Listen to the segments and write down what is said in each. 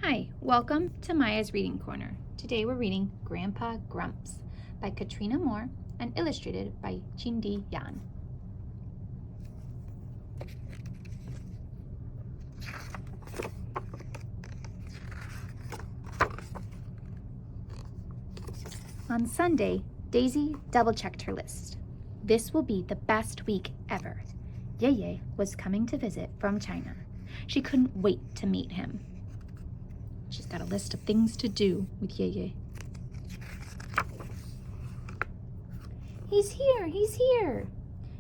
Hi, welcome to Maya's Reading Corner. Today we're reading Grandpa Grumps by Katrina Moore and illustrated by Xindi Yan. On Sunday, Daisy double-checked her list. This will be the best week ever. Ye was coming to visit from China. She couldn't wait to meet him. She's got a list of things to do with Ye. He's here, he's here.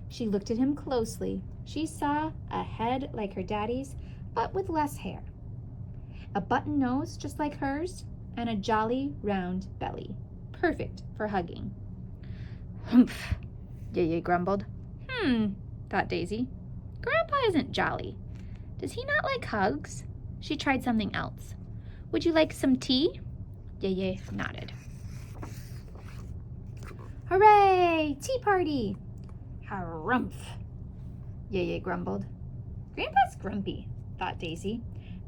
She looked at him closely. She saw a head like her daddy's, but with less hair. A button nose just like hers, and a jolly round belly. Perfect for hugging. Humph, Ye grumbled. Thought Daisy. Grandpa isn't jolly. Does he not like hugs? She tried something else. Would you like some tea? Ye nodded. Hooray! Tea party! Harumph! Ye grumbled. Grandpa's grumpy, thought Daisy.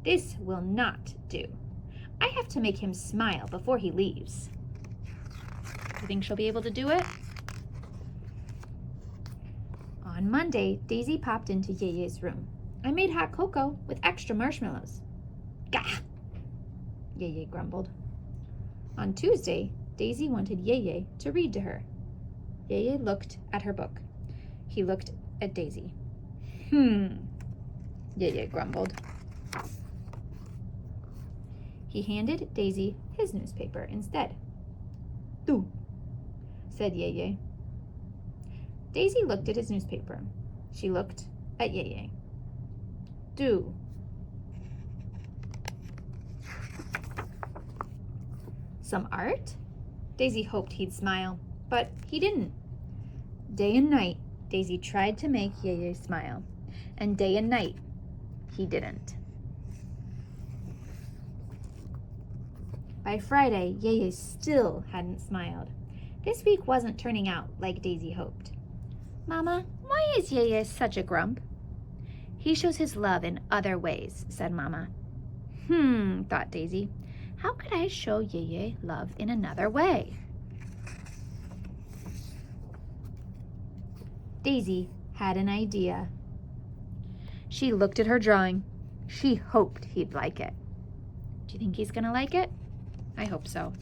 This will not do. I have to make him smile before he leaves. You think she'll be able to do it? On Monday, Daisy popped into Ye's room. I made hot cocoa with extra marshmallows. Gah! Ye grumbled. On Tuesday, Daisy wanted Ye to read to her. Ye looked at her book. He looked at Daisy. Ye grumbled. He handed Daisy his newspaper instead. Do, said Ye. Daisy looked at his newspaper. She looked at Ye. Do. Some art? Daisy hoped he'd smile, but he didn't. Day and night, Daisy tried to make Ye smile, and day and night, he didn't. By Friday, Ye still hadn't smiled. This week wasn't turning out like Daisy hoped. Mama, why is Ye such a grump? He shows his love in other ways, said Mama. Thought Daisy. How could I show Ye love in another way? Daisy had an idea. She looked at her drawing. She hoped he'd like it. Do you think he's gonna like it? I hope so.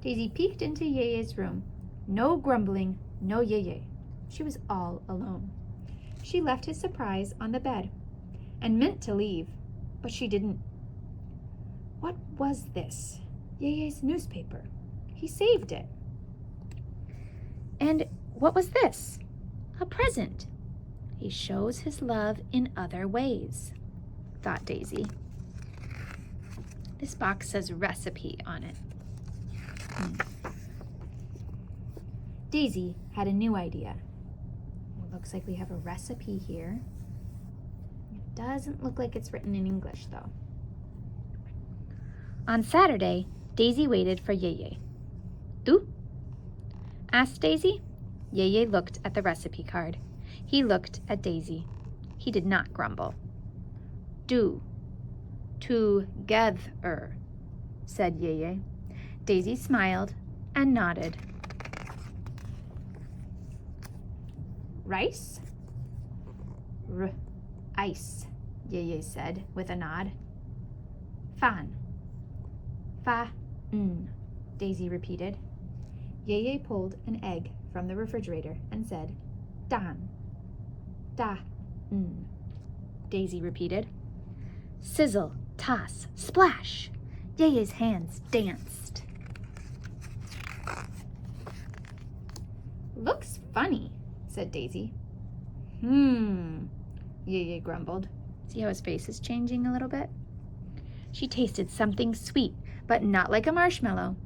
Daisy peeked into Ye's room. No grumbling, no Ye. She was all alone. She left his surprise on the bed and meant to leave, but she didn't. What was this? Ye's newspaper. He saved it. And what was this? A present. He shows his love in other ways, thought Daisy. This box says recipe on it. Daisy had a new idea. It looks like we have a recipe here. It doesn't look like it's written in English, though. On Saturday, Daisy waited for Ye. Tu? Asked Daisy. Ye looked at the recipe card. He looked at Daisy. He did not grumble. Do. Together, said Ye. Daisy smiled and nodded. Rice? Ice, Ye said with a nod. Fan. Fa-n, Daisy repeated. Ye pulled an egg from the refrigerator and said, Dan. Da-n, Daisy repeated. Sizzle, toss, splash. Ye's hands danced. Looks funny, said Daisy. Ye grumbled. See how his face is changing a little bit? She tasted something sweet, but not like a marshmallow,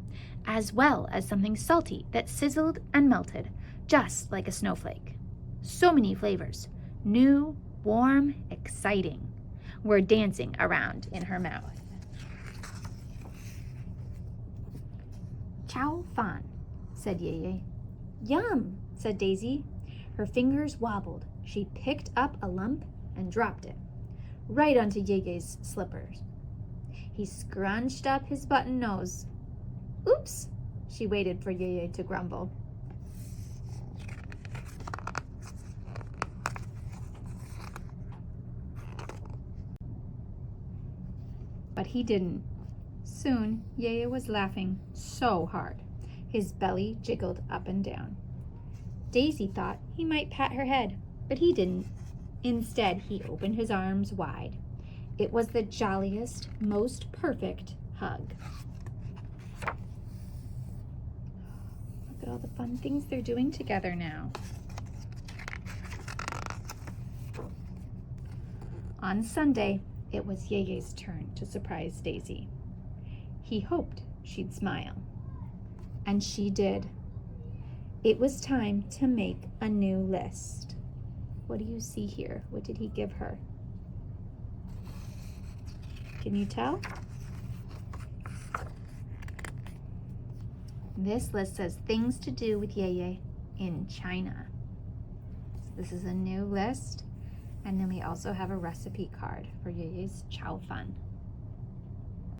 as well as something salty that sizzled and melted, just like a snowflake. So many flavors, new, warm, exciting, were dancing around in her mouth. Chow fan, said Ye. Yum, said Daisy. Her fingers wobbled. She picked up a lump and dropped it. right onto Yeye's slippers. He scrunched up his button nose. Oops, she waited for Yeye to grumble. But he didn't. Soon, Yeye was laughing so hard. His belly jiggled up and down. Daisy thought he might pat her head, but he didn't. Instead, he opened his arms wide. It was the jolliest, most perfect hug. Look at all the fun things they're doing together now. On Sunday, it was Yeye's turn to surprise Daisy. He hoped she'd smile. And she did. It was time to make a new list. What do you see here? What did he give her? Can you tell? This list says things to do with Yeye in China. So this is a new list. And then we also have a recipe card for Yeye's chow fun.